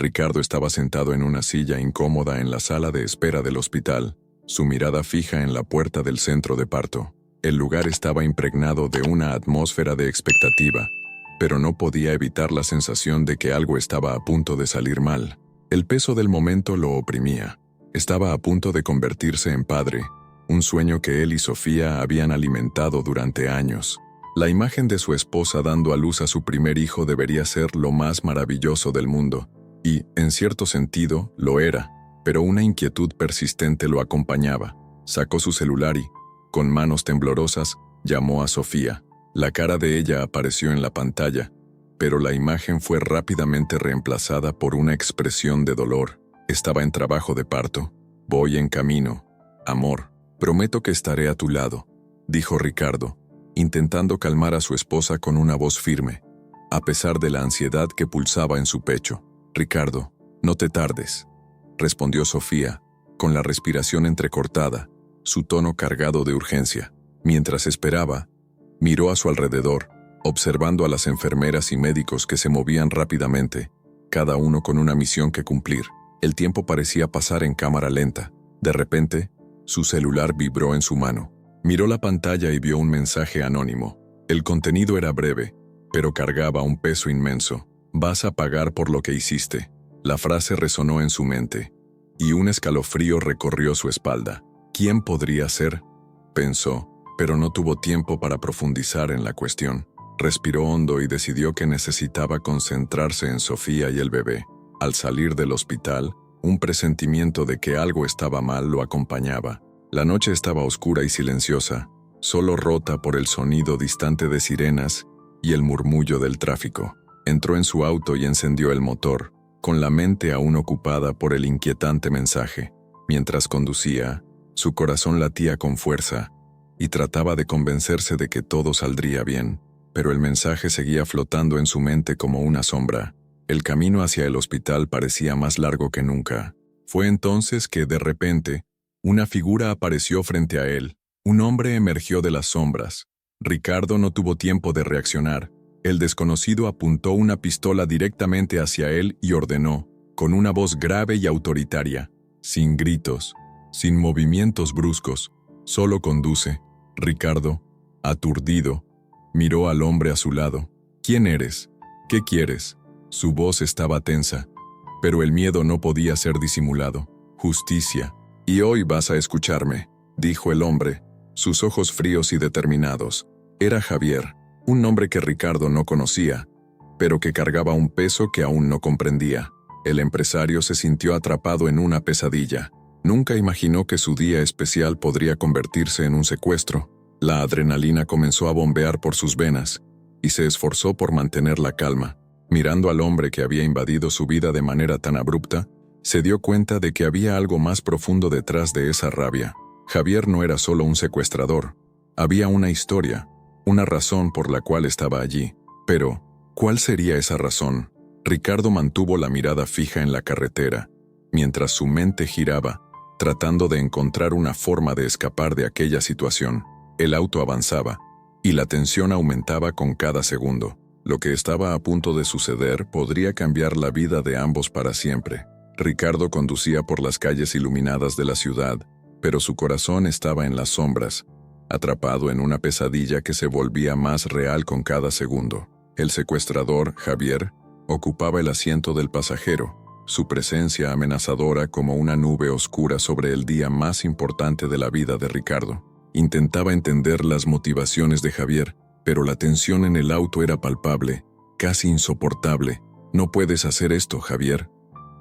Ricardo estaba sentado en una silla incómoda en la sala de espera del hospital, su mirada fija en la puerta del centro de parto. El lugar estaba impregnado de una atmósfera de expectativa, pero no podía evitar la sensación de que algo estaba a punto de salir mal. El peso del momento lo oprimía. Estaba a punto de convertirse en padre, un sueño que él y Sofía habían alimentado durante años. La imagen de su esposa dando a luz a su primer hijo debería ser lo más maravilloso del mundo, y, en cierto sentido, lo era, pero una inquietud persistente lo acompañaba. Sacó su celular y, con manos temblorosas, llamó a Sofía. La cara de ella apareció en la pantalla, pero la imagen fue rápidamente reemplazada por una expresión de dolor. Estaba en trabajo de parto. Voy en camino. Amor, prometo que estaré a tu lado, dijo Ricardo, intentando calmar a su esposa con una voz firme, a pesar de la ansiedad que pulsaba en su pecho. Ricardo, no te tardes, respondió Sofía, con la respiración entrecortada, su tono cargado de urgencia. Mientras esperaba, miró a su alrededor, observando a las enfermeras y médicos que se movían rápidamente, cada uno con una misión que cumplir. El tiempo parecía pasar en cámara lenta. De repente, su celular vibró en su mano. Miró la pantalla y vio un mensaje anónimo. El contenido era breve, pero cargaba un peso inmenso. Vas a pagar por lo que hiciste. La frase resonó en su mente, y un escalofrío recorrió su espalda. ¿Quién podría ser?, pensó, pero no tuvo tiempo para profundizar en la cuestión. Respiró hondo y decidió que necesitaba concentrarse en Sofía y el bebé. Al salir del hospital, un presentimiento de que algo estaba mal lo acompañaba. La noche estaba oscura y silenciosa, solo rota por el sonido distante de sirenas y el murmullo del tráfico. Entró en su auto y encendió el motor, con la mente aún ocupada por el inquietante mensaje. Mientras conducía, su corazón latía con fuerza y trataba de convencerse de que todo saldría bien, pero el mensaje seguía flotando en su mente como una sombra. El camino hacia el hospital parecía más largo que nunca. Fue entonces que, de repente, una figura apareció frente a él. Un hombre emergió de las sombras. Ricardo no tuvo tiempo de reaccionar. El desconocido apuntó una pistola directamente hacia él y ordenó, con una voz grave y autoritaria, sin gritos, sin movimientos bruscos, solo conduce. Ricardo, aturdido, miró al hombre a su lado. ¿Quién eres? ¿Qué quieres? Su voz estaba tensa, pero el miedo no podía ser disimulado. Justicia. Y hoy vas a escucharme, dijo el hombre, sus ojos fríos y determinados. Era Javier, un nombre que Ricardo no conocía, pero que cargaba un peso que aún no comprendía. El empresario se sintió atrapado en una pesadilla. Nunca imaginó que su día especial podría convertirse en un secuestro. La adrenalina comenzó a bombear por sus venas, y se esforzó por mantener la calma. Mirando al hombre que había invadido su vida de manera tan abrupta, se dio cuenta de que había algo más profundo detrás de esa rabia. Javier no era solo un secuestrador. Había una historia, una razón por la cual estaba allí. Pero, ¿cuál sería esa razón? Ricardo mantuvo la mirada fija en la carretera, mientras su mente giraba, tratando de encontrar una forma de escapar de aquella situación. El auto avanzaba, y la tensión aumentaba con cada segundo. Lo que estaba a punto de suceder podría cambiar la vida de ambos para siempre. Ricardo conducía por las calles iluminadas de la ciudad, pero su corazón estaba en las sombras, atrapado en una pesadilla que se volvía más real con cada segundo. El secuestrador, Javier, ocupaba el asiento del pasajero, su presencia amenazadora como una nube oscura sobre el día más importante de la vida de Ricardo. Intentaba entender las motivaciones de Javier, pero la tensión en el auto era palpable, casi insoportable. No puedes hacer esto, Javier.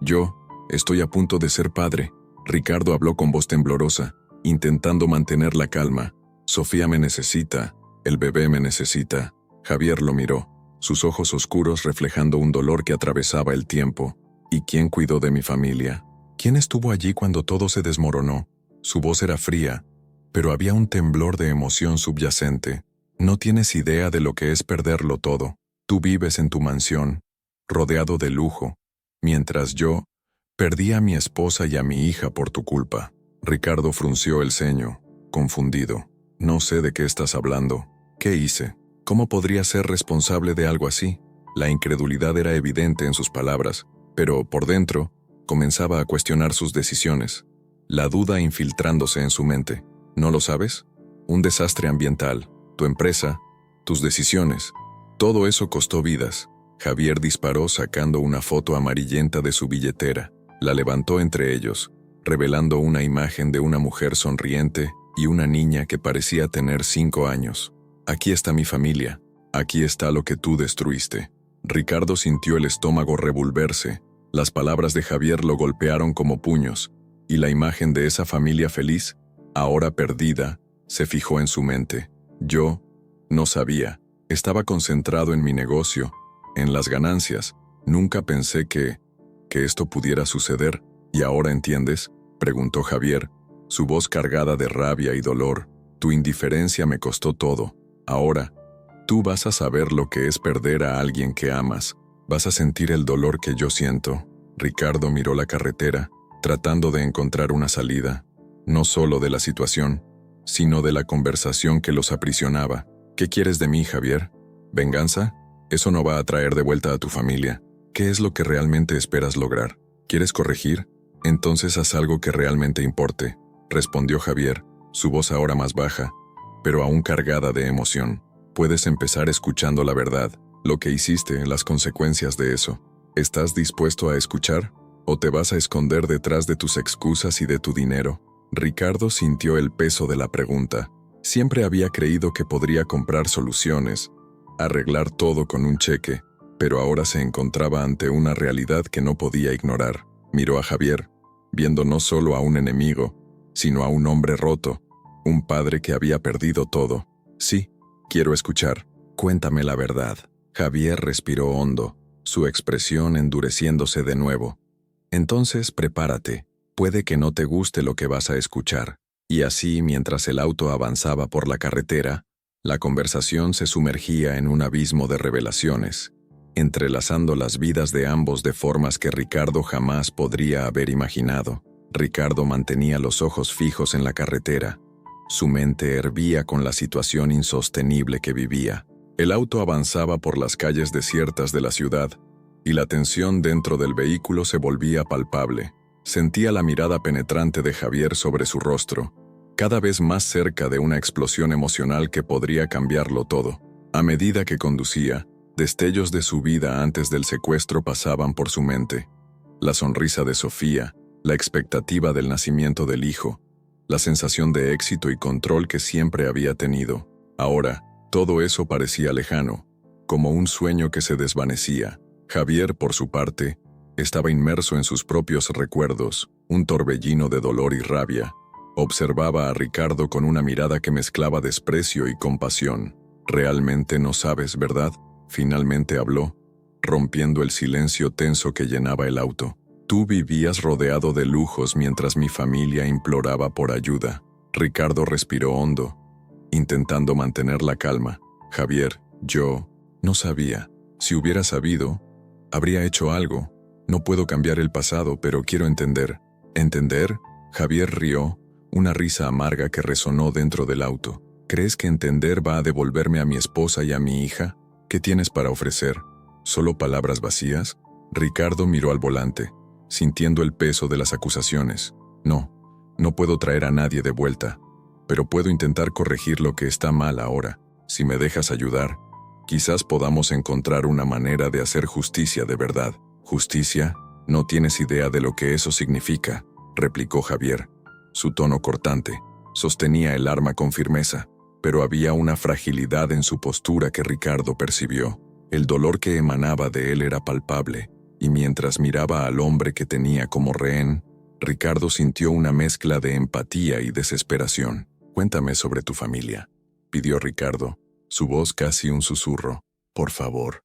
Yo estoy a punto de ser padre. Ricardo habló con voz temblorosa, intentando mantener la calma. Sofía me necesita, el bebé me necesita. Javier lo miró, sus ojos oscuros reflejando un dolor que atravesaba el tiempo. ¿Y quién cuidó de mi familia? ¿Quién estuvo allí cuando todo se desmoronó? Su voz era fría, pero había un temblor de emoción subyacente. No tienes idea de lo que es perderlo todo. Tú vives en tu mansión, rodeado de lujo, mientras yo perdí a mi esposa y a mi hija por tu culpa. Ricardo frunció el ceño, confundido. No sé de qué estás hablando. ¿Qué hice? ¿Cómo podría ser responsable de algo así? La incredulidad era evidente en sus palabras, pero por dentro comenzaba a cuestionar sus decisiones, la duda infiltrándose en su mente. ¿No lo sabes? Un desastre ambiental, tu empresa, tus decisiones, todo eso costó vidas. Javier disparó sacando una foto amarillenta de su billetera. La levantó entre ellos, revelando una imagen de una mujer sonriente y una niña que parecía tener 5 años. Aquí está mi familia. Aquí está lo que tú destruiste. Ricardo sintió el estómago revolverse. Las palabras de Javier lo golpearon como puños, y la imagen de esa familia feliz, ahora perdida, se fijó en su mente. Yo no sabía. Estaba concentrado en mi negocio, en las ganancias. Nunca pensé que esto pudiera suceder. ¿Y ahora entiendes?, preguntó Javier, su voz cargada de rabia y dolor. Tu indiferencia me costó todo. Ahora, tú vas a saber lo que es perder a alguien que amas. Vas a sentir el dolor que yo siento. Ricardo miró la carretera, tratando de encontrar una salida, no solo de la situación, sino de la conversación que los aprisionaba. ¿Qué quieres de mí, Javier? ¿Venganza? Eso no va a traer de vuelta a tu familia. ¿Qué es lo que realmente esperas lograr? ¿Quieres corregir? Entonces haz algo que realmente importe, respondió Javier, su voz ahora más baja, pero aún cargada de emoción. Puedes empezar escuchando la verdad, lo que hiciste, las consecuencias de eso. ¿Estás dispuesto a escuchar? ¿O te vas a esconder detrás de tus excusas y de tu dinero? Ricardo sintió el peso de la pregunta. Siempre había creído que podría comprar soluciones, arreglar todo con un cheque, pero ahora se encontraba ante una realidad que no podía ignorar. Miró a Javier, viendo no solo a un enemigo, sino a un hombre roto, un padre que había perdido todo. Sí, quiero escuchar. Cuéntame la verdad. Javier respiró hondo, su expresión endureciéndose de nuevo. Entonces prepárate, puede que no te guste lo que vas a escuchar. Y así, mientras el auto avanzaba por la carretera, la conversación se sumergía en un abismo de revelaciones, entrelazando las vidas de ambos de formas que Ricardo jamás podría haber imaginado. Ricardo mantenía los ojos fijos en la carretera. Su mente hervía con la situación insostenible que vivía. El auto avanzaba por las calles desiertas de la ciudad, y la tensión dentro del vehículo se volvía palpable. Sentía la mirada penetrante de Javier sobre su rostro, cada vez más cerca de una explosión emocional que podría cambiarlo todo. A medida que conducía, destellos de su vida antes del secuestro pasaban por su mente. La sonrisa de Sofía, la expectativa del nacimiento del hijo, la sensación de éxito y control que siempre había tenido. Ahora, todo eso parecía lejano, como un sueño que se desvanecía. Javier, por su parte, estaba inmerso en sus propios recuerdos, un torbellino de dolor y rabia. Observaba a Ricardo con una mirada que mezclaba desprecio y compasión. «Realmente no sabes, ¿verdad?», finalmente habló, rompiendo el silencio tenso que llenaba el auto. «Tú vivías rodeado de lujos mientras mi familia imploraba por ayuda». Ricardo respiró hondo, intentando mantener la calma. «Javier, yo no sabía. Si hubiera sabido, habría hecho algo. No puedo cambiar el pasado, pero quiero entender». «¿Entender?». Javier rió, una risa amarga que resonó dentro del auto. «¿Crees que entender va a devolverme a mi esposa y a mi hija? ¿Qué tienes para ofrecer? ¿Solo palabras vacías?». Ricardo miró al volante, sintiendo el peso de las acusaciones. No puedo traer a nadie de vuelta, pero puedo intentar corregir lo que está mal ahora. Si me dejas ayudar, quizás podamos encontrar una manera de hacer justicia de verdad». «¿Justicia? No tienes idea de lo que eso significa», replicó Javier. Su tono cortante sostenía el arma con firmeza, pero había una fragilidad en su postura que Ricardo percibió. El dolor que emanaba de él era palpable, y mientras miraba al hombre que tenía como rehén, Ricardo sintió una mezcla de empatía y desesperación. «Cuéntame sobre tu familia», pidió Ricardo, su voz casi un susurro. «Por favor,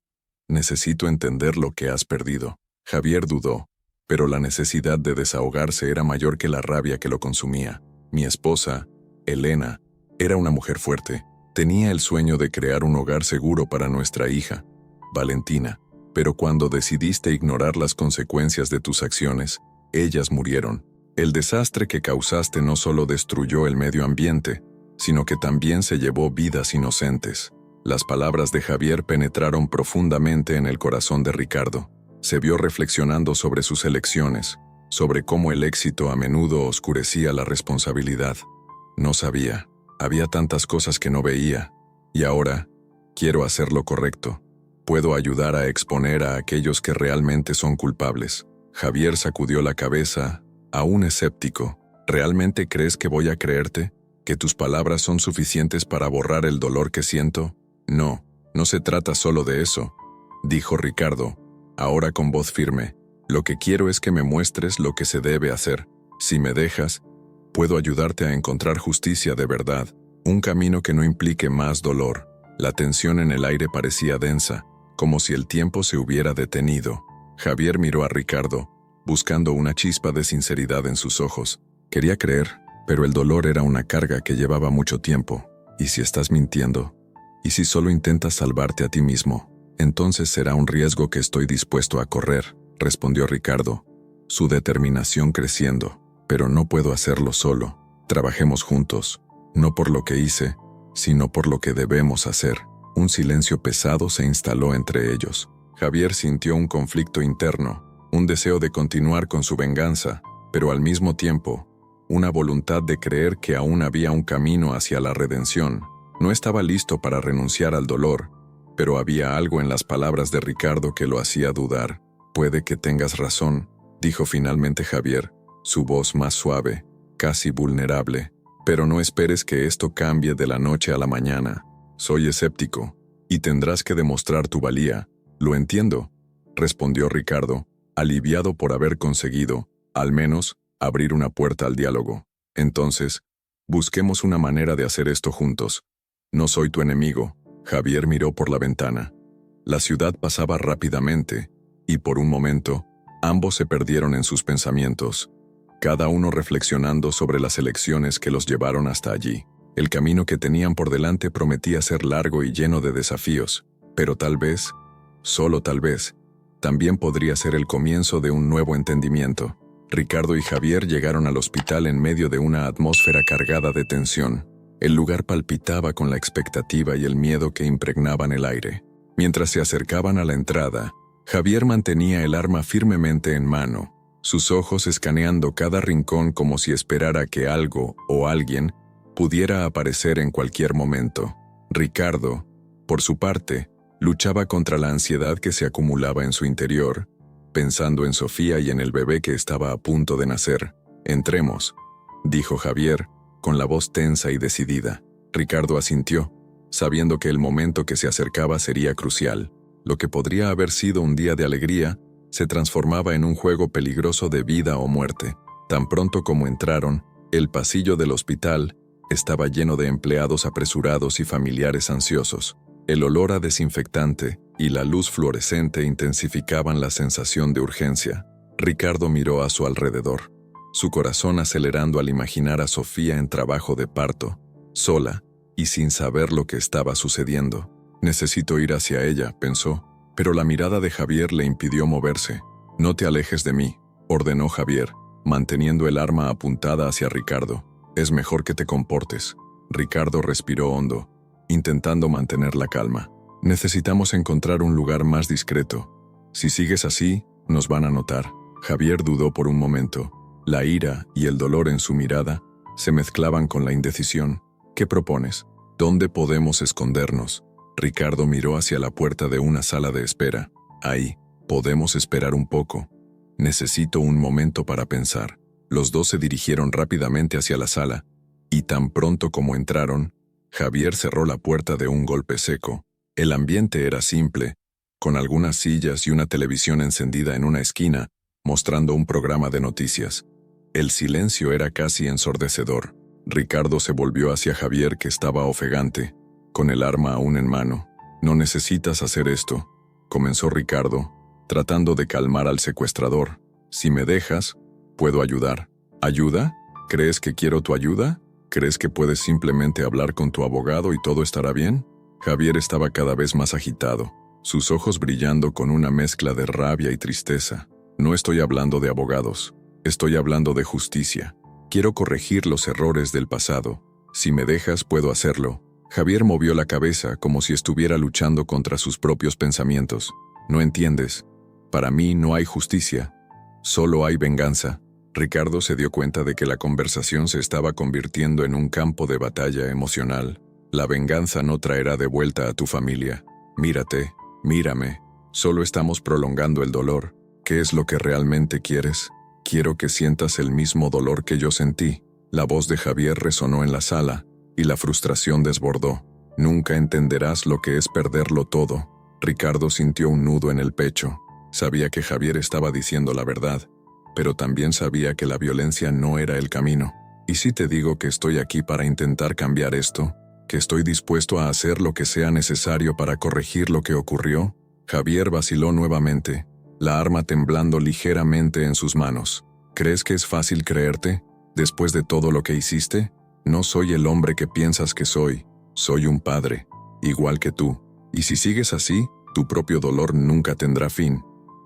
necesito entender lo que has perdido». Javier dudó, pero la necesidad de desahogarse era mayor que la rabia que lo consumía. «Mi esposa, Elena, era una mujer fuerte. Tenía el sueño de crear un hogar seguro para nuestra hija, Valentina. Pero cuando decidiste ignorar las consecuencias de tus acciones, ellas murieron. El desastre que causaste no solo destruyó el medio ambiente, sino que también se llevó vidas inocentes». Las palabras de Javier penetraron profundamente en el corazón de Ricardo. Se vio reflexionando sobre sus elecciones, sobre cómo el éxito a menudo oscurecía la responsabilidad. No sabía, había tantas cosas que no veía, y ahora quiero hacer lo correcto. Puedo ayudar a exponer a aquellos que realmente son culpables. Javier sacudió la cabeza, aún escéptico. ¿Realmente crees que voy a creerte? ¿Que tus palabras son suficientes para borrar el dolor que siento? No, no se trata solo de eso, dijo Ricardo, ahora con voz firme. Lo que quiero es que me muestres lo que se debe hacer. Si me dejas, puedo ayudarte a encontrar justicia de verdad, un camino que no implique más dolor. La tensión en el aire parecía densa, como si el tiempo se hubiera detenido. Javier miró a Ricardo, buscando una chispa de sinceridad en sus ojos. Quería creer, pero el dolor era una carga que llevaba mucho tiempo. ¿Y si estás mintiendo? ¿Y si solo intentas salvarte a ti mismo? Entonces será un riesgo que estoy dispuesto a correr, respondió Ricardo, su determinación creciendo. Pero no puedo hacerlo solo. Trabajemos juntos, no por lo que hice, sino por lo que debemos hacer. Un silencio pesado se instaló entre ellos. Javier sintió un conflicto interno, un deseo de continuar con su venganza, pero al mismo tiempo, una voluntad de creer que aún había un camino hacia la redención. No estaba listo para renunciar al dolor, pero había algo en las palabras de Ricardo que lo hacía dudar. Puede que tengas razón, dijo finalmente Javier, su voz más suave, casi vulnerable. Pero no esperes que esto cambie de la noche a la mañana. Soy escéptico, y tendrás que demostrar tu valía. Lo entiendo, respondió Ricardo, aliviado por haber conseguido, al menos, abrir una puerta al diálogo. Entonces, busquemos una manera de hacer esto juntos. No soy tu enemigo. Javier miró por la ventana. La ciudad pasaba rápidamente, y por un momento, ambos se perdieron en sus pensamientos, cada uno reflexionando sobre las elecciones que los llevaron hasta allí. El camino que tenían por delante prometía ser largo y lleno de desafíos, pero tal vez, solo tal vez, también podría ser el comienzo de un nuevo entendimiento. Ricardo y Javier llegaron al hospital en medio de una atmósfera cargada de tensión. El lugar palpitaba con la expectativa y el miedo que impregnaban el aire. Mientras se acercaban a la entrada, Javier mantenía el arma firmemente en mano, sus ojos escaneando cada rincón como si esperara que algo o alguien pudiera aparecer en cualquier momento. Ricardo, por su parte, luchaba contra la ansiedad que se acumulaba en su interior, pensando en Sofía y en el bebé que estaba a punto de nacer. «Entremos», dijo Javier, con la voz tensa y decidida. Ricardo asintió, sabiendo que el momento que se acercaba sería crucial. Lo que podría haber sido un día de alegría se transformaba en un juego peligroso de vida o muerte. Tan pronto como entraron, el pasillo del hospital estaba lleno de empleados apresurados y familiares ansiosos. El olor a desinfectante y la luz fluorescente intensificaban la sensación de urgencia. Ricardo miró a su alrededor, su corazón acelerando al imaginar a Sofía en trabajo de parto, sola y sin saber lo que estaba sucediendo. «Necesito ir hacia ella», pensó, pero la mirada de Javier le impidió moverse. «No te alejes de mí», ordenó Javier, manteniendo el arma apuntada hacia Ricardo. «Es mejor que te comportes». Ricardo respiró hondo, intentando mantener la calma. «Necesitamos encontrar un lugar más discreto. Si sigues así, nos van a notar». Javier dudó por un momento. La ira y el dolor en su mirada se mezclaban con la indecisión. «¿Qué propones? ¿Dónde podemos escondernos?» Ricardo miró hacia la puerta de una sala de espera. «Ahí, podemos esperar un poco. Necesito un momento para pensar». Los dos se dirigieron rápidamente hacia la sala, y tan pronto como entraron, Javier cerró la puerta de un golpe seco. El ambiente era simple, con algunas sillas y una televisión encendida en una esquina, mostrando un programa de noticias. El silencio era casi ensordecedor. Ricardo se volvió hacia Javier, que estaba ofegante, con el arma aún en mano. «No necesitas hacer esto», comenzó Ricardo, tratando de calmar al secuestrador. «Si me dejas, puedo ayudar». «¿Ayuda? ¿Crees que quiero tu ayuda? ¿Crees que puedes simplemente hablar con tu abogado y todo estará bien?» Javier estaba cada vez más agitado, sus ojos brillando con una mezcla de rabia y tristeza. «No estoy hablando de abogados, estoy hablando de justicia. Quiero corregir los errores del pasado. Si me dejas, puedo hacerlo». Javier movió la cabeza como si estuviera luchando contra sus propios pensamientos. «No entiendes. Para mí no hay justicia, solo hay venganza. Ricardo se dio cuenta de que la conversación se estaba convirtiendo en un campo de batalla emocional. La venganza no traerá de vuelta a tu familia. Mírate, mírame. Solo estamos prolongando el dolor. ¿Qué es lo que realmente quieres? Quiero que sientas el mismo dolor que yo sentí. La voz de Javier resonó en la sala, y la frustración desbordó. Nunca entenderás lo que es perderlo todo. Ricardo sintió un nudo en el pecho. Sabía que Javier estaba diciendo la verdad, pero también sabía que la violencia no era el camino. ¿Y si te digo que estoy aquí para intentar cambiar esto? ¿Que estoy dispuesto a hacer lo que sea necesario para corregir lo que ocurrió? Javier vaciló nuevamente, la arma temblando ligeramente en sus manos. ¿Crees que es fácil creerte? Después de todo lo que hiciste, no soy el hombre que piensas que soy. Soy un padre, igual que tú. Y si sigues así, tu propio dolor nunca tendrá fin,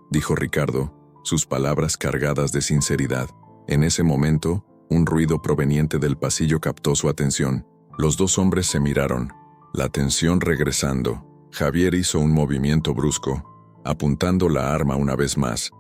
dijo Ricardo, sus palabras cargadas de sinceridad. En ese momento, un ruido proveniente del pasillo captó su atención. Los dos hombres se miraron, la tensión regresando. Javier hizo un movimiento brusco, apuntando la arma una vez más,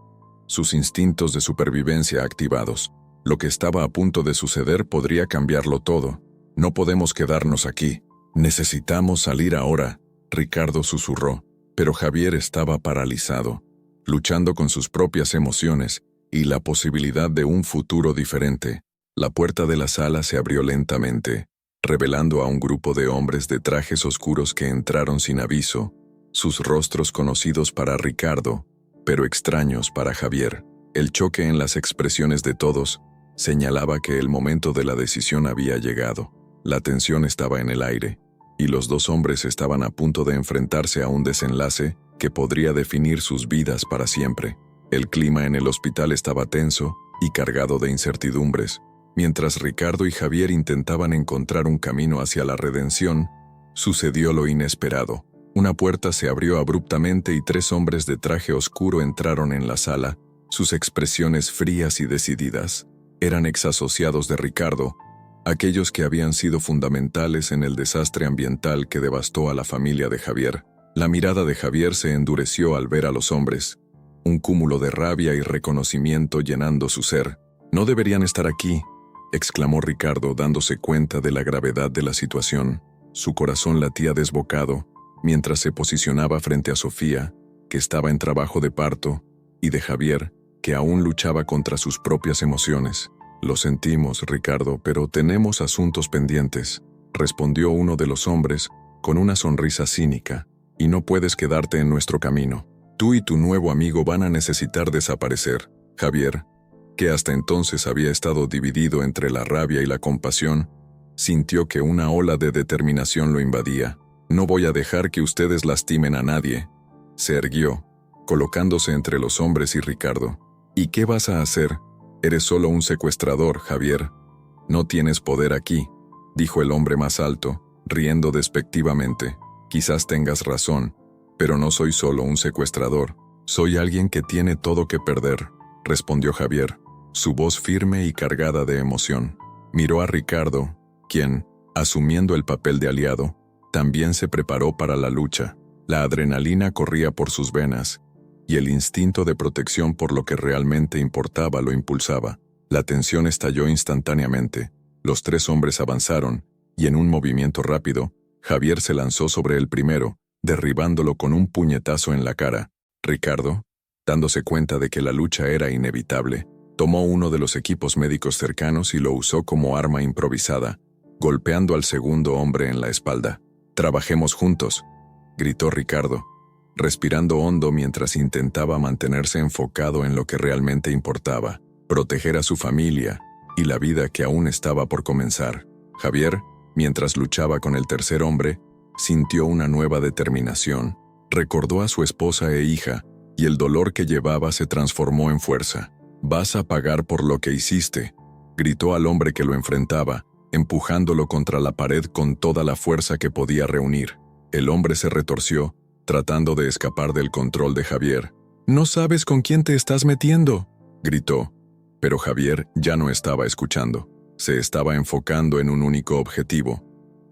sus instintos de supervivencia activados. Lo que estaba a punto de suceder podría cambiarlo todo. No podemos quedarnos aquí. Necesitamos salir ahora, Ricardo susurró, pero Javier estaba paralizado, luchando con sus propias emociones y la posibilidad de un futuro diferente. La puerta de la sala se abrió lentamente, revelando a un grupo de hombres de trajes oscuros que entraron sin aviso, sus rostros conocidos para Ricardo, pero extraños para Javier. El choque en las expresiones de todos señalaba que el momento de la decisión había llegado. La tensión estaba en el aire, y los dos hombres estaban a punto de enfrentarse a un desenlace que podría definir sus vidas para siempre. El clima en el hospital estaba tenso y cargado de incertidumbres. Mientras Ricardo y Javier intentaban encontrar un camino hacia la redención, sucedió lo inesperado. Una puerta se abrió abruptamente y 3 hombres de traje oscuro entraron en la sala, sus expresiones frías y decididas. Eran exasociados de Ricardo, aquellos que habían sido fundamentales en el desastre ambiental que devastó a la familia de Javier. La mirada de Javier se endureció al ver a los hombres, un cúmulo de rabia y reconocimiento llenando su ser. «No deberían estar aquí», exclamó Ricardo dándose cuenta de la gravedad de la situación. Su corazón latía desbocado, mientras se posicionaba frente a Sofía, que estaba en trabajo de parto, y de Javier, que aún luchaba contra sus propias emociones. «Lo sentimos, Ricardo, pero tenemos asuntos pendientes», respondió uno de los hombres, con una sonrisa cínica, «y no puedes quedarte en nuestro camino. Tú y tu nuevo amigo van a necesitar desaparecer». Javier, que hasta entonces había estado dividido entre la rabia y la compasión, sintió que una ola de determinación lo invadía. «No voy a dejar que ustedes lastimen a nadie». Se erguió, colocándose entre los hombres y Ricardo. «¿Y qué vas a hacer? Eres solo un secuestrador, Javier. No tienes poder aquí», dijo el hombre más alto, riendo despectivamente. «Quizás tengas razón, pero no soy solo un secuestrador. Soy alguien que tiene todo que perder», respondió Javier, su voz firme y cargada de emoción. Miró a Ricardo, quien, asumiendo el papel de aliado, también se preparó para la lucha. La adrenalina corría por sus venas, y el instinto de protección por lo que realmente importaba lo impulsaba. La tensión estalló instantáneamente. Los 3 hombres avanzaron, y en un movimiento rápido, Javier se lanzó sobre el primero, derribándolo con un puñetazo en la cara. Ricardo, dándose cuenta de que la lucha era inevitable, tomó uno de los equipos médicos cercanos y lo usó como arma improvisada, golpeando al segundo hombre en la espalda. «Trabajemos juntos», gritó Ricardo, respirando hondo mientras intentaba mantenerse enfocado en lo que realmente importaba, proteger a su familia y la vida que aún estaba por comenzar. Javier, mientras luchaba con el tercer hombre, sintió una nueva determinación. Recordó a su esposa e hija, y el dolor que llevaba se transformó en fuerza. «Vas a pagar por lo que hiciste», gritó al hombre que lo enfrentaba, empujándolo contra la pared con toda la fuerza que podía reunir. El hombre se retorció, tratando de escapar del control de Javier. «No sabes con quién te estás metiendo», gritó, pero Javier ya no estaba escuchando. Se estaba enfocando en un único objetivo: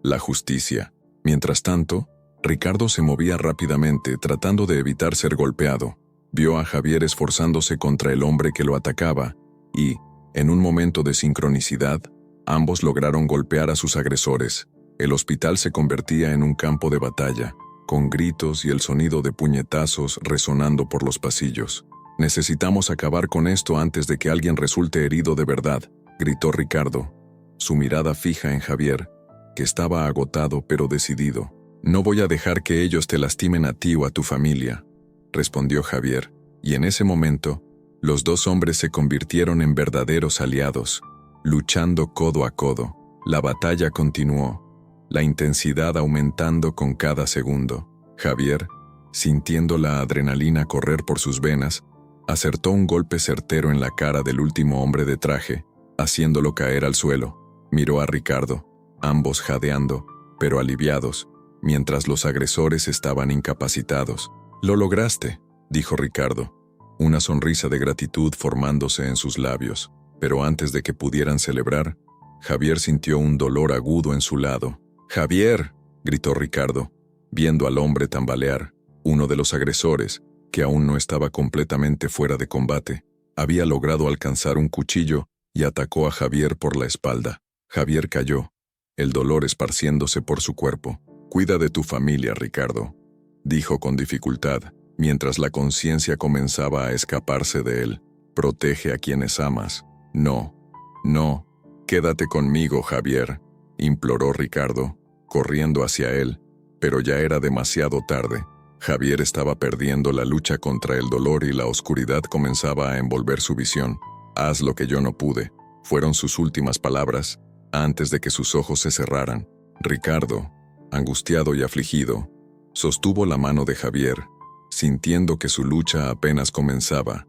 la justicia. Mientras tanto, Ricardo se movía rápidamente, tratando de evitar ser golpeado. Vio a Javier esforzándose contra el hombre que lo atacaba y, en un momento de sincronicidad, ambos lograron golpear a sus agresores. El hospital se convertía en un campo de batalla, con gritos y el sonido de puñetazos resonando por los pasillos. «Necesitamos acabar con esto antes de que alguien resulte herido de verdad», gritó Ricardo, su mirada fija en Javier, que estaba agotado pero decidido. «No voy a dejar que ellos te lastimen a ti o a tu familia», respondió Javier, y en ese momento, los dos hombres se convirtieron en verdaderos aliados, luchando codo a codo. La batalla continuó, la intensidad aumentando con cada segundo. Javier, sintiendo la adrenalina correr por sus venas, acertó un golpe certero en la cara del último hombre de traje, haciéndolo caer al suelo. Miró a Ricardo, ambos jadeando, pero aliviados, mientras los agresores estaban incapacitados. «Lo lograste», dijo Ricardo, una sonrisa de gratitud formándose en sus labios. Pero antes de que pudieran celebrar, Javier sintió un dolor agudo en su lado. «¡Javier!», gritó Ricardo, viendo al hombre tambalear. Uno de los agresores, que aún no estaba completamente fuera de combate, había logrado alcanzar un cuchillo y atacó a Javier por la espalda. Javier cayó, el dolor esparciéndose por su cuerpo. «Cuida de tu familia, Ricardo», dijo con dificultad, mientras la conciencia comenzaba a escaparse de él. «Protege a quienes amas». «No, no, quédate conmigo, Javier», imploró Ricardo, corriendo hacia él, pero ya era demasiado tarde. Javier estaba perdiendo la lucha contra el dolor y la oscuridad comenzaba a envolver su visión. «Haz lo que yo no pude», fueron sus últimas palabras, antes de que sus ojos se cerraran. Ricardo, angustiado y afligido, sostuvo la mano de Javier, sintiendo que su lucha apenas comenzaba,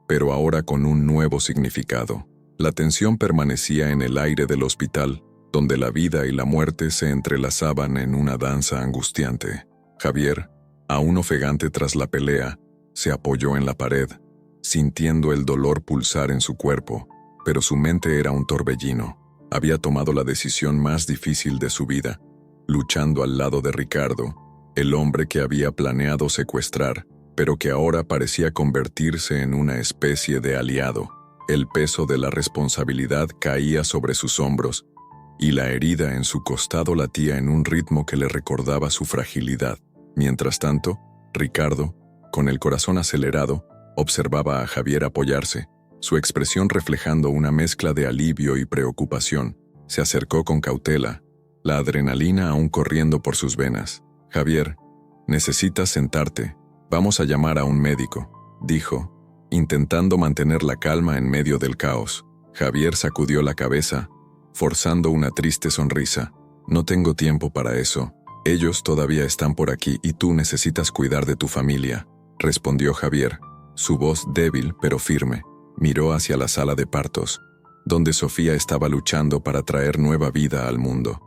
pero ahora con un nuevo significado. La tensión permanecía en el aire del hospital, donde la vida y la muerte se entrelazaban en una danza angustiante. Javier, aún ofegante tras la pelea, se apoyó en la pared, sintiendo el dolor pulsar en su cuerpo, pero su mente era un torbellino. Había tomado la decisión más difícil de su vida, luchando al lado de Ricardo, el hombre que había planeado secuestrar, pero que ahora parecía convertirse en una especie de aliado. El peso de la responsabilidad caía sobre sus hombros, y la herida en su costado latía en un ritmo que le recordaba su fragilidad. Mientras tanto, Ricardo, con el corazón acelerado, observaba a Javier apoyarse, su expresión reflejando una mezcla de alivio y preocupación. Se acercó con cautela, la adrenalina aún corriendo por sus venas. «Javier, necesitas sentarte. Vamos a llamar a un médico», dijo, intentando mantener la calma en medio del caos. Javier sacudió la cabeza, forzando una triste sonrisa. «No tengo tiempo para eso. Ellos todavía están por aquí y tú necesitas cuidar de tu familia», respondió Javier, su voz débil pero firme. Miró hacia la sala de partos, donde Sofía estaba luchando para traer nueva vida al mundo.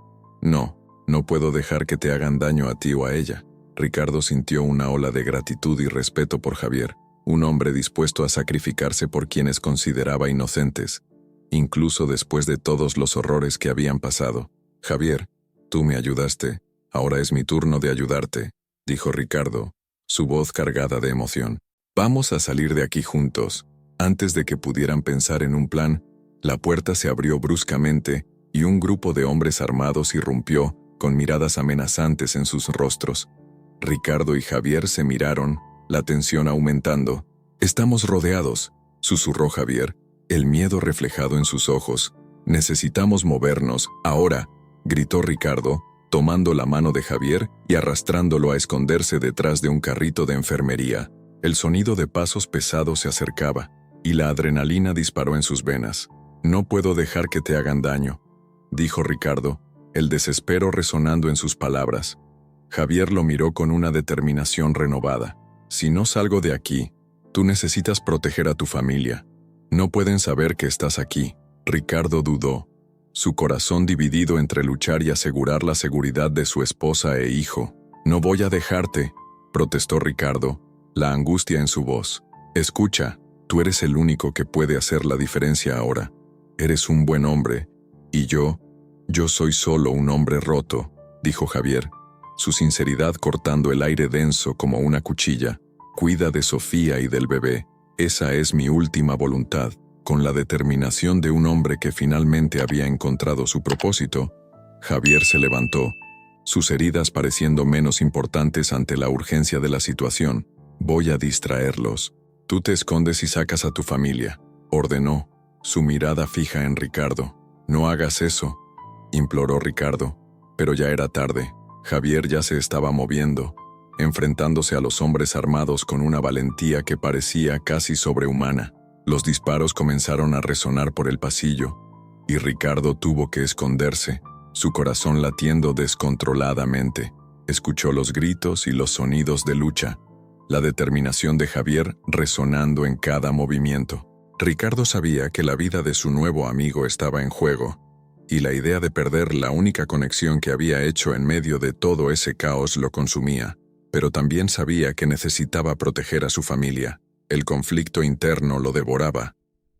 No puedo dejar que te hagan daño a ti o a ella». Ricardo sintió una ola de gratitud y respeto por Javier, un hombre dispuesto a sacrificarse por quienes consideraba inocentes, incluso después de todos los horrores que habían pasado. «Javier, tú me ayudaste, ahora es mi turno de ayudarte», dijo Ricardo, su voz cargada de emoción. «Vamos a salir de aquí juntos». Antes de que pudieran pensar en un plan, la puerta se abrió bruscamente y un grupo de hombres armados irrumpió, con miradas amenazantes en sus rostros. Ricardo y Javier se miraron, la tensión aumentando. «Estamos rodeados», susurró Javier, el miedo reflejado en sus ojos. «Necesitamos movernos, ahora», gritó Ricardo, tomando la mano de Javier y arrastrándolo a esconderse detrás de un carrito de enfermería. El sonido de pasos pesados se acercaba, y la adrenalina disparó en sus venas. «No puedo dejar que te hagan daño», dijo Ricardo, el desespero resonando en sus palabras. Javier lo miró con una determinación renovada. «Si no salgo de aquí, tú necesitas proteger a tu familia. No pueden saber que estás aquí». Ricardo dudó, su corazón dividido entre luchar y asegurar la seguridad de su esposa e hijo. «No voy a dejarte», protestó Ricardo, la angustia en su voz. «Escucha, tú eres el único que puede hacer la diferencia ahora. Eres un buen hombre, y yo soy solo un hombre roto», dijo Javier, su sinceridad cortando el aire denso como una cuchilla. Cuida de Sofía y del bebé. Esa es mi última voluntad. Con la determinación de un hombre que finalmente había encontrado su propósito, Javier se levantó, sus heridas pareciendo menos importantes ante la urgencia de la situación. Voy a distraerlos. Tú te escondes y sacas a tu familia, ordenó, su mirada fija en Ricardo. No hagas eso, imploró Ricardo, pero ya era tarde. Javier ya se estaba moviendo, enfrentándose a los hombres armados con una valentía que parecía casi sobrehumana. Los disparos comenzaron a resonar por el pasillo, y Ricardo tuvo que esconderse, su corazón latiendo descontroladamente. Escuchó los gritos y los sonidos de lucha, la determinación de Javier resonando en cada movimiento. Ricardo sabía que la vida de su nuevo amigo estaba en juego, y la idea de perder la única conexión que había hecho en medio de todo ese caos lo consumía, pero también sabía que necesitaba proteger a su familia. El conflicto interno lo devoraba,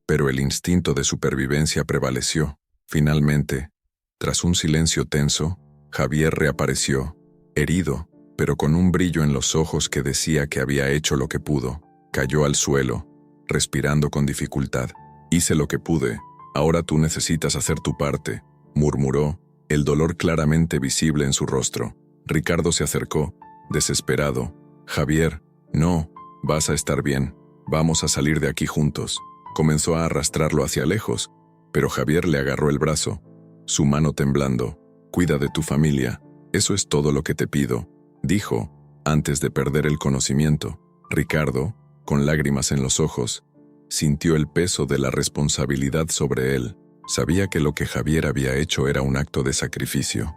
pero el instinto de supervivencia prevaleció. Finalmente, tras un silencio tenso, Javier reapareció, herido, pero con un brillo en los ojos que decía que había hecho lo que pudo. Cayó al suelo, respirando con dificultad. Hice lo que pude, ahora tú necesitas hacer tu parte, murmuró, el dolor claramente visible en su rostro. Ricardo se acercó, desesperado. Javier, no, vas a estar bien, vamos a salir de aquí juntos. Comenzó a arrastrarlo hacia lejos, pero Javier le agarró el brazo, su mano temblando. Cuida de tu familia, eso es todo lo que te pido, dijo, antes de perder el conocimiento. Ricardo, con lágrimas en los ojos, sintió el peso de la responsabilidad sobre él. Sabía que lo que Javier había hecho era un acto de sacrificio,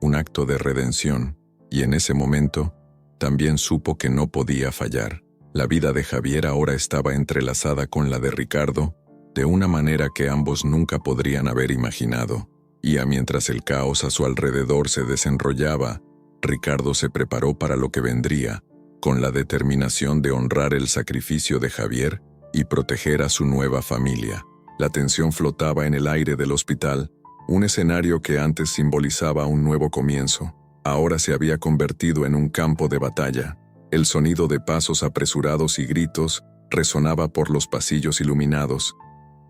un acto de redención, y en ese momento, también supo que no podía fallar. La vida de Javier ahora estaba entrelazada con la de Ricardo, de una manera que ambos nunca podrían haber imaginado. Y mientras el caos a su alrededor se desenrollaba, Ricardo se preparó para lo que vendría, con la determinación de honrar el sacrificio de Javier y proteger a su nueva familia. La tensión flotaba en el aire del hospital, un escenario que antes simbolizaba un nuevo comienzo. Ahora se había convertido en un campo de batalla. El sonido de pasos apresurados y gritos resonaba por los pasillos iluminados,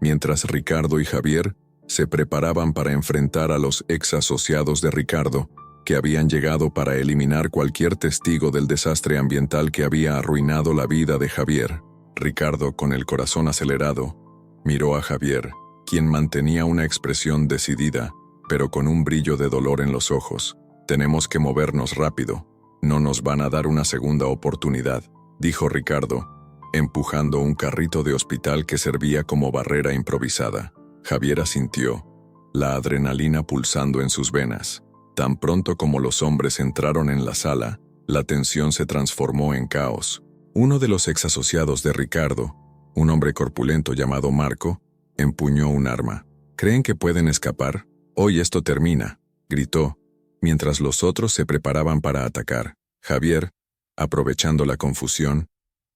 mientras Ricardo y Javier se preparaban para enfrentar a los ex asociados de Ricardo, que habían llegado para eliminar cualquier testigo del desastre ambiental que había arruinado la vida de Javier. Ricardo, con el corazón acelerado, miró a Javier, quien mantenía una expresión decidida, pero con un brillo de dolor en los ojos. Tenemos que movernos rápido, no nos van a dar una segunda oportunidad, dijo Ricardo, empujando un carrito de hospital que servía como barrera improvisada. Javier asintió, la adrenalina pulsando en sus venas. Tan pronto como los hombres entraron en la sala, la tensión se transformó en caos. Uno de los ex asociados de Ricardo, un hombre corpulento llamado Marco, empuñó un arma. ¿Creen que pueden escapar? Hoy esto termina, gritó, mientras los otros se preparaban para atacar. Javier, aprovechando la confusión,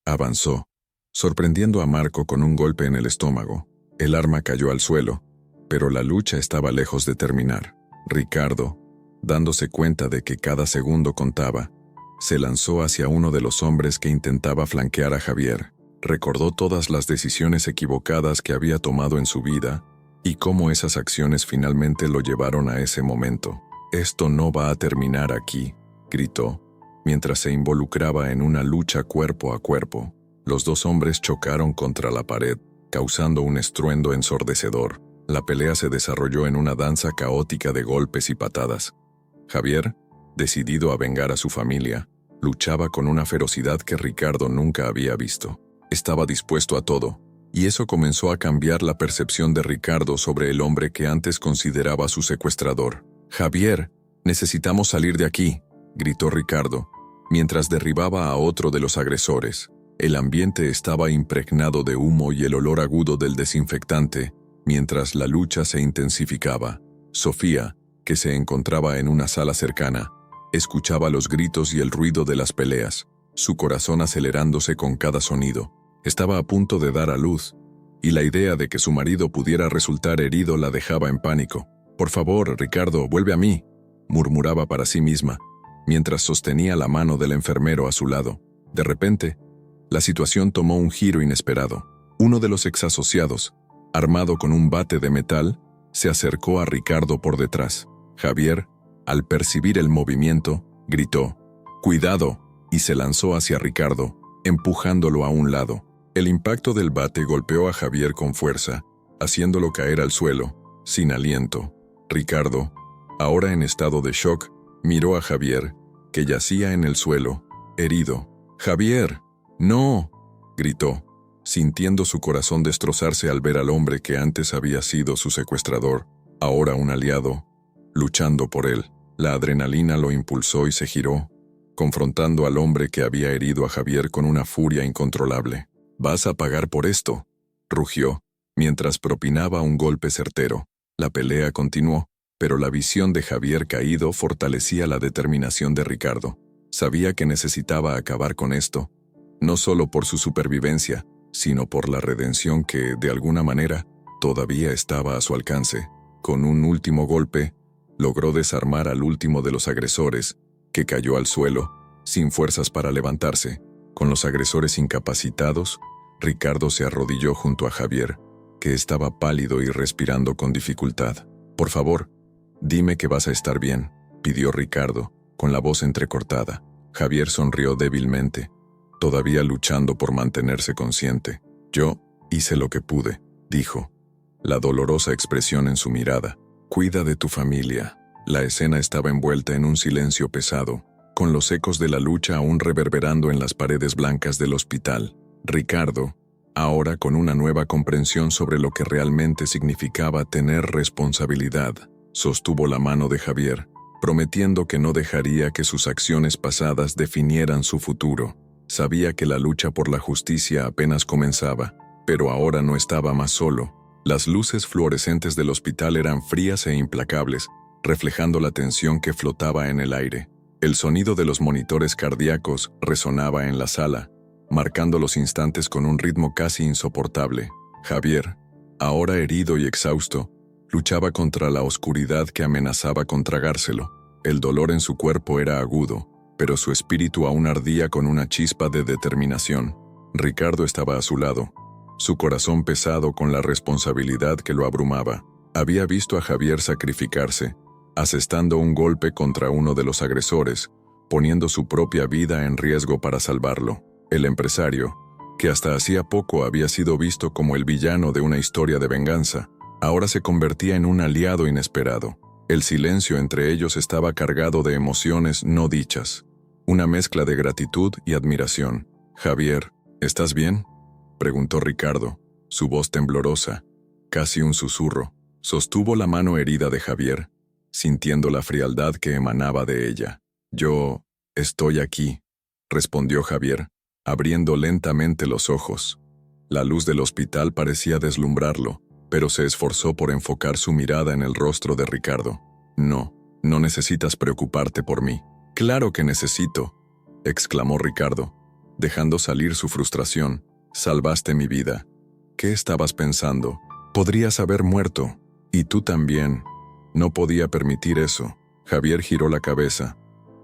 avanzó, sorprendiendo a Marco con un golpe en el estómago. El arma cayó al suelo, pero la lucha estaba lejos de terminar. Ricardo, dándose cuenta de que cada segundo contaba, se lanzó hacia uno de los hombres que intentaba flanquear a Javier. Recordó todas las decisiones equivocadas que había tomado en su vida y cómo esas acciones finalmente lo llevaron a ese momento. «Esto no va a terminar aquí», gritó, mientras se involucraba en una lucha cuerpo a cuerpo. Los dos hombres chocaron contra la pared, causando un estruendo ensordecedor. La pelea se desarrolló en una danza caótica de golpes y patadas. Javier, decidido a vengar a su familia, luchaba con una ferocidad que Ricardo nunca había visto. Estaba dispuesto a todo, y eso comenzó a cambiar la percepción de Ricardo sobre el hombre que antes consideraba su secuestrador. «Javier, necesitamos salir de aquí», gritó Ricardo, mientras derribaba a otro de los agresores. El ambiente estaba impregnado de humo y el olor agudo del desinfectante, mientras la lucha se intensificaba. Sofía, que se encontraba en una sala cercana, escuchaba los gritos y el ruido de las peleas, su corazón acelerándose con cada sonido. Estaba a punto de dar a luz, y la idea de que su marido pudiera resultar herido la dejaba en pánico. «Por favor, Ricardo, vuelve a mí», murmuraba para sí misma, mientras sostenía la mano del enfermero a su lado. De repente, La situación tomó un giro inesperado. Uno de los exasociados, armado con un bate de metal, se acercó a Ricardo por detrás. Javier, al percibir el movimiento, gritó, «¡Cuidado!», y se lanzó hacia Ricardo, empujándolo a un lado. El impacto del bate golpeó a Javier con fuerza, haciéndolo caer al suelo, sin aliento. Ricardo, ahora en estado de shock, miró a Javier, que yacía en el suelo, herido. «¡Javier! ¡No!», gritó, sintiendo su corazón destrozarse al ver al hombre que antes había sido su secuestrador, ahora un aliado, luchando por él. La adrenalina lo impulsó y se giró, confrontando al hombre que había herido a Javier con una furia incontrolable. «Vas a pagar por esto», rugió, mientras propinaba un golpe certero. La pelea continuó, pero la visión de Javier caído fortalecía la determinación de Ricardo. Sabía que necesitaba acabar con esto, no solo por su supervivencia, sino por la redención que, de alguna manera, todavía estaba a su alcance. Con un último golpe, logró desarmar al último de los agresores, que cayó al suelo, sin fuerzas para levantarse. Con los agresores incapacitados, Ricardo se arrodilló junto a Javier, que estaba pálido y respirando con dificultad. «Por favor, dime que vas a estar bien», pidió Ricardo, con la voz entrecortada. Javier sonrió débilmente, todavía luchando por mantenerse consciente. «Yo hice lo que pude», dijo, la dolorosa expresión en su mirada. «Cuida de tu familia». La escena estaba envuelta en un silencio pesado, con los ecos de la lucha aún reverberando en las paredes blancas del hospital. Ricardo, ahora con una nueva comprensión sobre lo que realmente significaba tener responsabilidad, sostuvo la mano de Javier, prometiendo que no dejaría que sus acciones pasadas definieran su futuro. Sabía que la lucha por la justicia apenas comenzaba, pero ahora no estaba más solo. Las luces fluorescentes del hospital eran frías e implacables, reflejando la tensión que flotaba en el aire. El sonido de los monitores cardíacos resonaba en la sala, marcando los instantes con un ritmo casi insoportable. Javier, ahora herido y exhausto, luchaba contra la oscuridad que amenazaba con tragárselo. El dolor en su cuerpo era agudo, pero su espíritu aún ardía con una chispa de determinación. Ricardo estaba a su lado, su corazón pesado con la responsabilidad que lo abrumaba. Había visto a Javier sacrificarse, asestando un golpe contra uno de los agresores, poniendo su propia vida en riesgo para salvarlo. El empresario, que hasta hacía poco había sido visto como el villano de una historia de venganza, ahora se convertía en un aliado inesperado. El silencio entre ellos estaba cargado de emociones no dichas, una mezcla de gratitud y admiración. «Javier, ¿estás bien?», preguntó Ricardo, su voz temblorosa, casi un susurro. Sostuvo la mano herida de Javier, sintiendo la frialdad que emanaba de ella. «Yo estoy aquí», respondió Javier, abriendo lentamente los ojos. La luz del hospital parecía deslumbrarlo, pero se esforzó por enfocar su mirada en el rostro de Ricardo. «No necesitas preocuparte por mí». «Claro que necesito», exclamó Ricardo, dejando salir su frustración. «Salvaste mi vida. ¿Qué estabas pensando? Podrías haber muerto. Y tú también». No podía permitir eso. Javier giró la cabeza,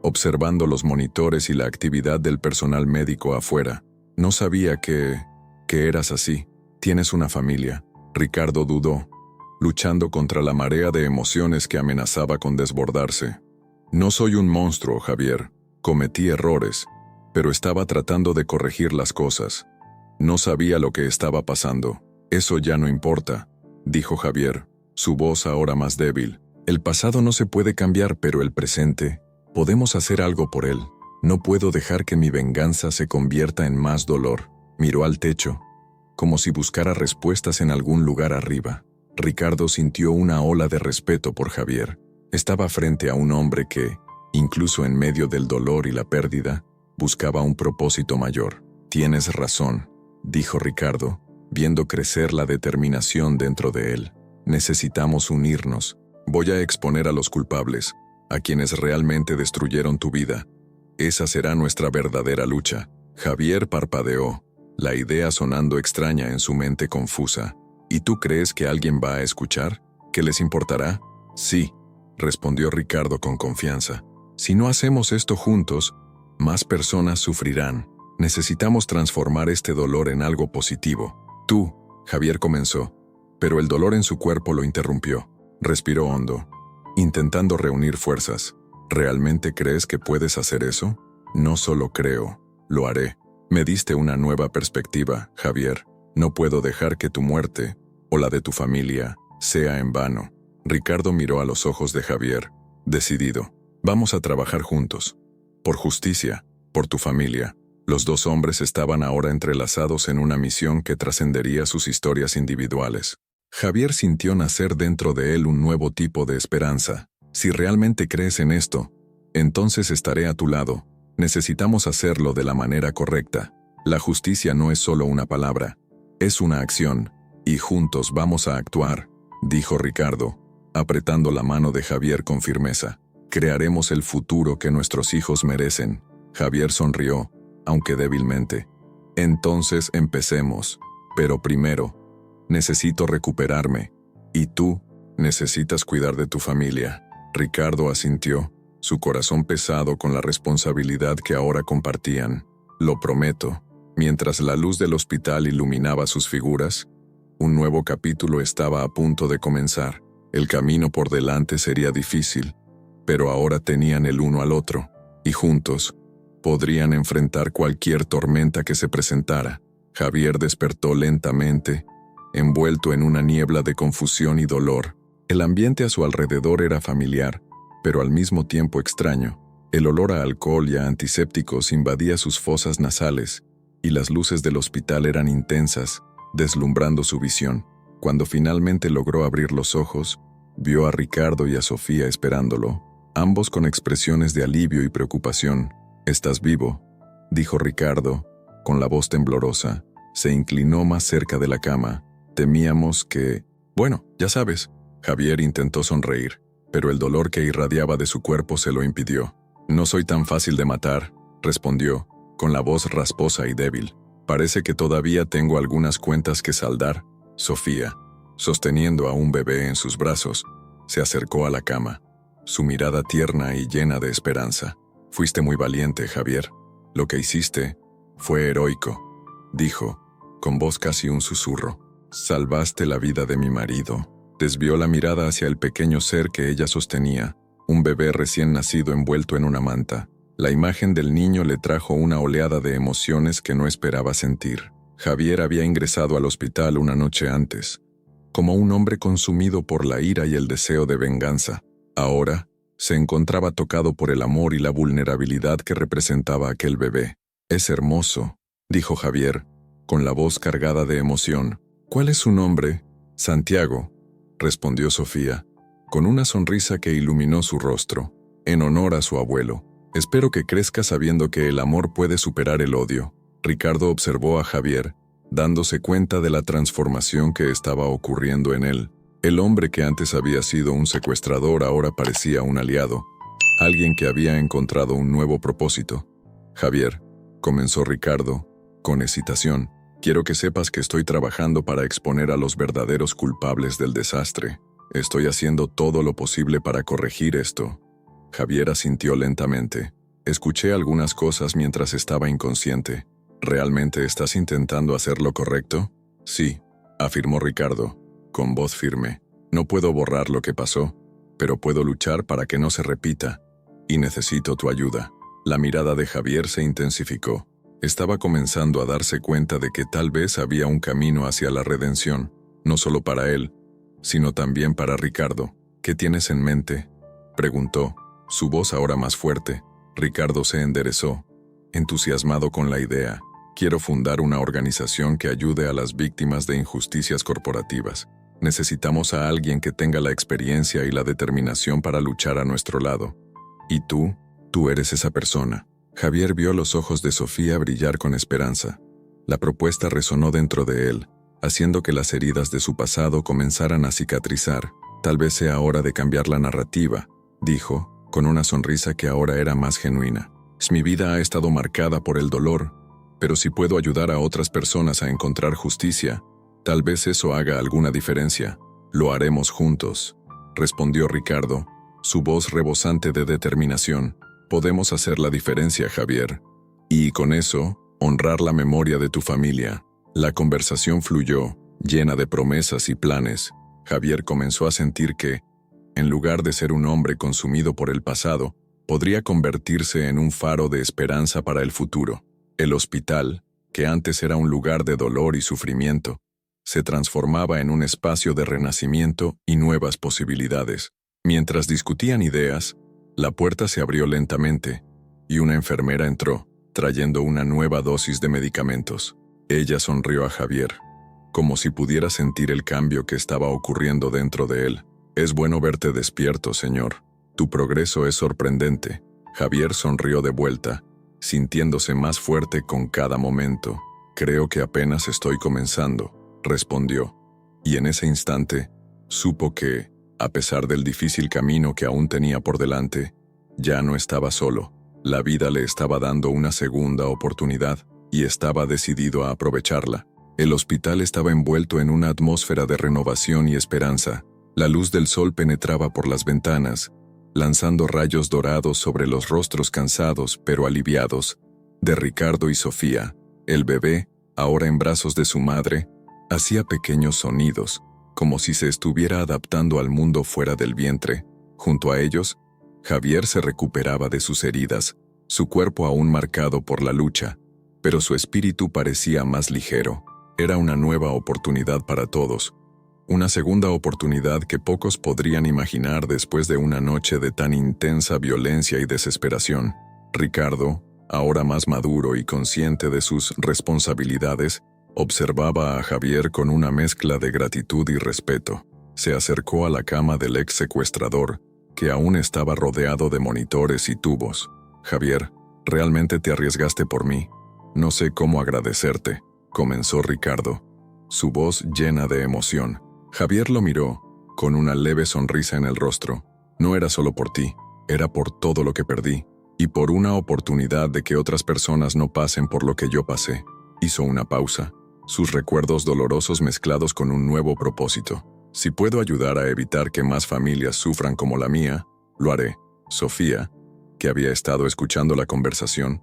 observando los monitores y la actividad del personal médico afuera. «No sabía que eras así. Tienes una familia». Ricardo dudó, luchando contra la marea de emociones que amenazaba con desbordarse. «No soy un monstruo, Javier. Cometí errores, pero estaba tratando de corregir las cosas. No sabía lo que estaba pasando. Eso ya no importa», dijo Javier, su voz ahora más débil. «El pasado no se puede cambiar, pero el presente, podemos hacer algo por él. No puedo dejar que mi venganza se convierta en más dolor». Miró al techo, como si buscara respuestas en algún lugar arriba. Ricardo sintió una ola de respeto por Javier. Estaba frente a un hombre que, incluso en medio del dolor y la pérdida, buscaba un propósito mayor. «Tienes razón», dijo Ricardo, viendo crecer la determinación dentro de él. «Necesitamos unirnos. Voy a exponer a los culpables, a quienes realmente destruyeron tu vida. Esa será nuestra verdadera lucha». Javier parpadeó, la idea sonando extraña en su mente confusa. «¿Y tú crees que alguien va a escuchar? ¿Que les importará?» «Sí», respondió Ricardo con confianza. «Si no hacemos esto juntos, más personas sufrirán. Necesitamos transformar este dolor en algo positivo. Tú, Javier comenzó, pero el dolor en su cuerpo lo interrumpió. Respiró hondo, intentando reunir fuerzas. ¿Realmente crees que puedes hacer eso? No solo creo, lo haré. Me diste una nueva perspectiva, Javier. No puedo dejar que tu muerte, o la de tu familia, sea en vano. Ricardo miró a los ojos de Javier, decidido. Vamos a trabajar juntos. Por justicia, por tu familia. Los dos hombres estaban ahora entrelazados en una misión que trascendería sus historias individuales. Javier sintió nacer dentro de él un nuevo tipo de esperanza. Si realmente crees en esto, entonces estaré a tu lado. Necesitamos hacerlo de la manera correcta. La justicia no es solo una palabra, es una acción, y juntos vamos a actuar, dijo Ricardo, apretando la mano de Javier con firmeza. Crearemos el futuro que nuestros hijos merecen. Javier sonrió, aunque débilmente. Entonces empecemos, pero primero, necesito recuperarme, y tú necesitas cuidar de tu familia. Ricardo asintió, su corazón pesado con la responsabilidad que ahora compartían. Lo prometo. Mientras la luz del hospital iluminaba sus figuras, un nuevo capítulo estaba a punto de comenzar. El camino por delante sería difícil, pero ahora tenían el uno al otro, y juntos podrían enfrentar cualquier tormenta que se presentara. Javier despertó lentamente, envuelto en una niebla de confusión y dolor. El ambiente a su alrededor era familiar, pero al mismo tiempo extraño. El olor a alcohol y a antisépticos invadía sus fosas nasales, y las luces del hospital eran intensas, deslumbrando su visión. Cuando finalmente logró abrir los ojos, vio a Ricardo y a Sofía esperándolo, ambos con expresiones de alivio y preocupación. «¿Estás vivo?», dijo Ricardo, con la voz temblorosa. Se inclinó más cerca de la cama. «Temíamos que... Bueno, ya sabes». Javier intentó sonreír, pero el dolor que irradiaba de su cuerpo se lo impidió. «No soy tan fácil de matar», respondió, con la voz rasposa y débil. «Parece que todavía tengo algunas cuentas que saldar». Sofía, sosteniendo a un bebé en sus brazos, se acercó a la cama, su mirada tierna y llena de esperanza. «Fuiste muy valiente, Javier. Lo que hiciste fue heroico», dijo, con voz casi un susurro. «Salvaste la vida de mi marido». Desvió la mirada hacia el pequeño ser que ella sostenía, un bebé recién nacido envuelto en una manta. La imagen del niño le trajo una oleada de emociones que no esperaba sentir. Javier había ingresado al hospital una noche antes, como un hombre consumido por la ira y el deseo de venganza. Ahora, se encontraba tocado por el amor y la vulnerabilidad que representaba aquel bebé. «Es hermoso», dijo Javier, con la voz cargada de emoción. «¿Cuál es su nombre?» «Santiago», respondió Sofía, con una sonrisa que iluminó su rostro. «En honor a su abuelo. Espero que crezca sabiendo que el amor puede superar el odio». Ricardo observó a Javier, dándose cuenta de la transformación que estaba ocurriendo en él. El hombre que antes había sido un secuestrador ahora parecía un aliado, alguien que había encontrado un nuevo propósito. «Javier», comenzó Ricardo, con hesitación, «quiero que sepas que estoy trabajando para exponer a los verdaderos culpables del desastre. Estoy haciendo todo lo posible para corregir esto». Javier asintió lentamente. «Escuché algunas cosas mientras estaba inconsciente. ¿Realmente estás intentando hacer lo correcto?» «Sí», afirmó Ricardo, con voz firme. «No puedo borrar lo que pasó, pero puedo luchar para que no se repita, y necesito tu ayuda». La mirada de Javier se intensificó. Estaba comenzando a darse cuenta de que tal vez había un camino hacia la redención, no solo para él, sino también para Ricardo. «¿Qué tienes en mente?», preguntó, su voz ahora más fuerte. Ricardo se enderezó, entusiasmado con la idea. «Quiero fundar una organización que ayude a las víctimas de injusticias corporativas. Necesitamos a alguien que tenga la experiencia y la determinación para luchar a nuestro lado. Y tú eres esa persona». Javier vio los ojos de Sofía brillar con esperanza. La propuesta resonó dentro de él, haciendo que las heridas de su pasado comenzaran a cicatrizar. «Tal vez sea hora de cambiar la narrativa», dijo, con una sonrisa que ahora era más genuina. «Mi vida ha estado marcada por el dolor, pero si puedo ayudar a otras personas a encontrar justicia, tal vez eso haga alguna diferencia. Lo haremos juntos», respondió Ricardo, su voz rebosante de determinación. «Podemos hacer la diferencia, Javier. Y con eso, Honrar la memoria de tu familia. La conversación fluyó, llena de promesas y planes. Javier comenzó a sentir que, en lugar de ser un hombre consumido por el pasado, podría convertirse en un faro de esperanza para el futuro. El hospital, que antes era un lugar de dolor y sufrimiento, se transformaba en un espacio de renacimiento y nuevas posibilidades. Mientras discutían ideas, la puerta se abrió lentamente y una enfermera entró, trayendo una nueva dosis de medicamentos. Ella sonrió a Javier, como si pudiera sentir el cambio que estaba ocurriendo dentro de él. «Es bueno verte despierto, señor. Tu progreso es sorprendente». Javier sonrió de vuelta, sintiéndose más fuerte con cada momento. «Creo que apenas estoy comenzando», respondió. Y en ese instante, supo que, a pesar del difícil camino que aún tenía por delante, ya no estaba solo. La vida le estaba dando una segunda oportunidad y estaba decidido a aprovecharla. El hospital estaba envuelto en una atmósfera de renovación y esperanza. La luz del sol penetraba por las ventanas, lanzando rayos dorados sobre los rostros cansados pero aliviados de Ricardo y Sofía. El bebé, ahora en brazos de su madre, hacía pequeños sonidos, como si se estuviera adaptando al mundo fuera del vientre. Junto a ellos, Javier se recuperaba de sus heridas, su cuerpo aún marcado por la lucha, pero su espíritu parecía más ligero. Era una nueva oportunidad para todos. Una segunda oportunidad que pocos podrían imaginar después de una noche de tan intensa violencia y desesperación. Ricardo, ahora más maduro y consciente de sus responsabilidades, observaba a Javier con una mezcla de gratitud y respeto. Se acercó a la cama del ex secuestrador, que aún estaba rodeado de monitores y tubos. «Javier, realmente te arriesgaste por mí. No sé cómo agradecerte», comenzó Ricardo, su voz llena de emoción. Javier lo miró, con una leve sonrisa en el rostro. «No era solo por ti, era por todo lo que perdí, y por una oportunidad de que otras personas no pasen por lo que yo pasé». Hizo una pausa, sus recuerdos dolorosos mezclados con un nuevo propósito. «Si puedo ayudar a evitar que más familias sufran como la mía, lo haré». Sofía, que había estado escuchando la conversación,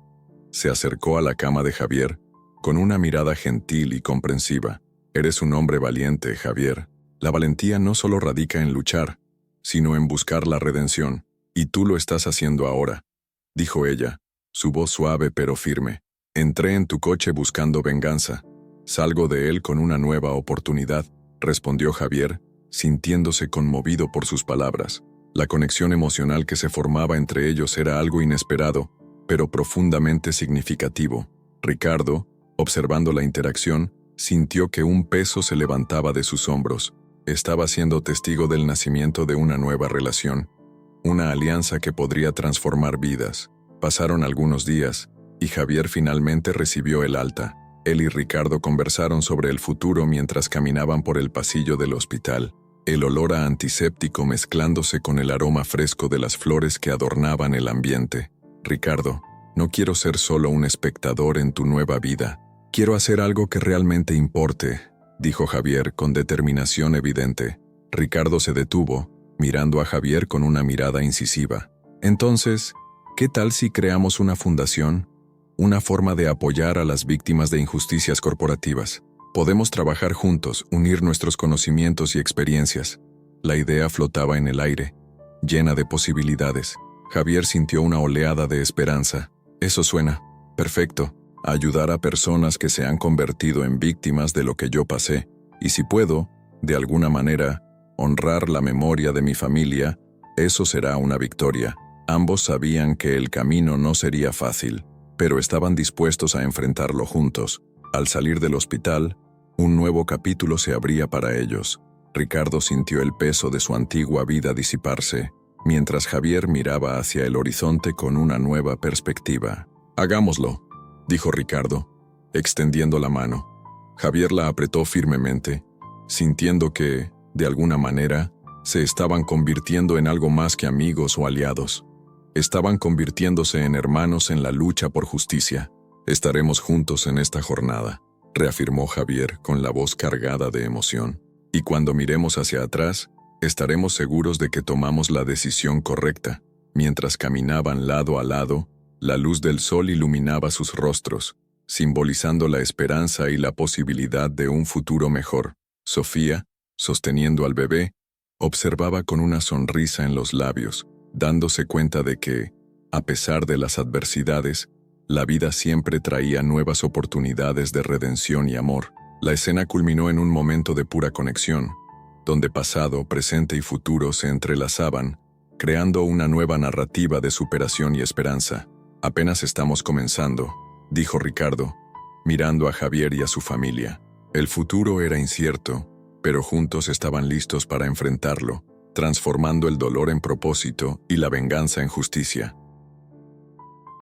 se acercó a la cama de Javier, con una mirada gentil y comprensiva. «Eres un hombre valiente, Javier. La valentía no solo radica en luchar, sino en buscar la redención, y tú lo estás haciendo ahora», dijo ella, su voz suave pero firme. «Entré en tu coche buscando venganza. Salgo de él con una nueva oportunidad», respondió Javier, sintiéndose conmovido por sus palabras. La conexión emocional que se formaba entre ellos era algo inesperado, pero profundamente significativo. Ricardo, observando la interacción, sintió que un peso se levantaba de sus hombros. Estaba siendo testigo del nacimiento de una nueva relación, una alianza que podría transformar vidas. Pasaron algunos días, y Javier finalmente recibió el alta. Él y Ricardo conversaron sobre el futuro mientras caminaban por el pasillo del hospital, el olor a antiséptico mezclándose con el aroma fresco de las flores que adornaban el ambiente. «Ricardo, no quiero ser solo un espectador en tu nueva vida. Quiero hacer algo que realmente importe», dijo Javier con determinación evidente. Ricardo se detuvo, mirando a Javier con una mirada incisiva. «Entonces, ¿qué tal si creamos una fundación? Una forma de apoyar a las víctimas de injusticias corporativas. Podemos trabajar juntos, unir nuestros conocimientos y experiencias». La idea flotaba en el aire, llena de posibilidades. Javier sintió una oleada de esperanza. «Eso suena perfecto. Ayudar a personas que se han convertido en víctimas de lo que yo pasé. Y si puedo, de alguna manera, honrar la memoria de mi familia, eso será una victoria». Ambos sabían que el camino no sería fácil, pero estaban dispuestos a enfrentarlo juntos. Al salir del hospital, un nuevo capítulo se abría para ellos. Ricardo sintió el peso de su antigua vida disiparse, mientras Javier miraba hacia el horizonte con una nueva perspectiva. «Hagámoslo», dijo Ricardo, extendiendo la mano. Javier la apretó firmemente, sintiendo que, de alguna manera, se estaban convirtiendo en algo más que amigos o aliados. Estaban convirtiéndose en hermanos en la lucha por justicia. «Estaremos juntos en esta jornada», reafirmó Javier con la voz cargada de emoción. «Y cuando miremos hacia atrás, estaremos seguros de que tomamos la decisión correcta». Mientras caminaban lado a lado, la luz del sol iluminaba sus rostros, simbolizando la esperanza y la posibilidad de un futuro mejor. Sofía, sosteniendo al bebé, observaba con una sonrisa en los labios, dándose cuenta de que, a pesar de las adversidades, la vida siempre traía nuevas oportunidades de redención y amor. La escena culminó en un momento de pura conexión, donde pasado, presente y futuro se entrelazaban, creando una nueva narrativa de superación y esperanza. Apenas estamos comenzando, dijo Ricardo, mirando a Javier y a su familia. El futuro era incierto, pero juntos estaban listos para enfrentarlo, transformando el dolor en propósito y la venganza en justicia.